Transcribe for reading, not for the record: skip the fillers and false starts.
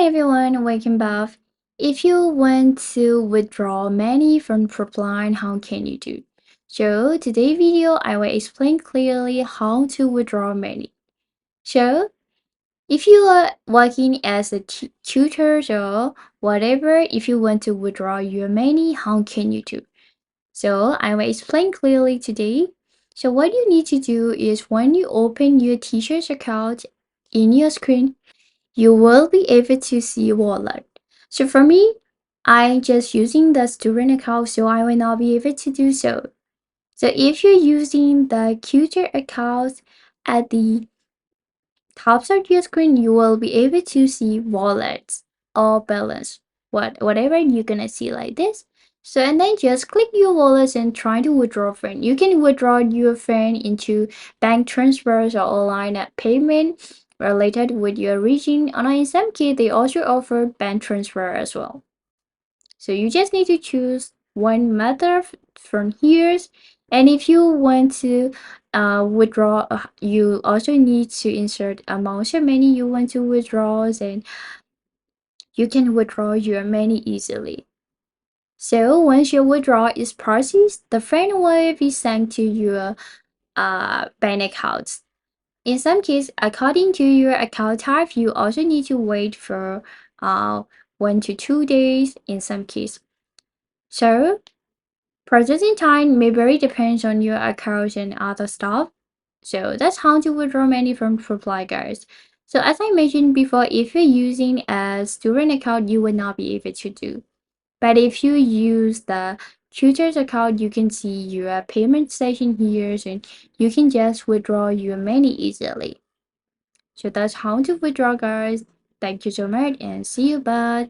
everyone, welcome back. If you want to withdraw money from Propline, how can you do? So today's video, I will explain clearly how to withdraw money. So if you are working as a tutor or whatever, if you want to withdraw your money, how can you do? So I will explain clearly today. So what you need to do is when you open your teacher's account in your screen, you will be able to see wallet. So for me, I'm just using the student account, so I will not be able to do so. So if you're using the tutor account at the top of your screen, you will be able to see wallets or balance, whatever you're gonna see like this. So and then just click your wallets and try to withdraw friend. You can withdraw your friend into bank transfers or online payment related with your region. And in some case, they also offer bank transfer as well. So you just need to choose one method from here. And if you want to withdraw, you also need to insert amount of money you want to withdraw, and you can withdraw your money easily. So once your withdrawal is processed, the friend will be sent to your bank account. In some cases, according to your account type, you also need to wait for 1 to 2 days in some cases. So processing time may vary depends on your account and other stuff. So that's how to withdraw money from Supply, guys. So as I mentioned before, if you're using a student account, you will not be able to do. But if you use the tutor's account, you can see your payment station here, and you can just withdraw your money easily. So that's how to withdraw, guys. Thank you so much and see you, bye.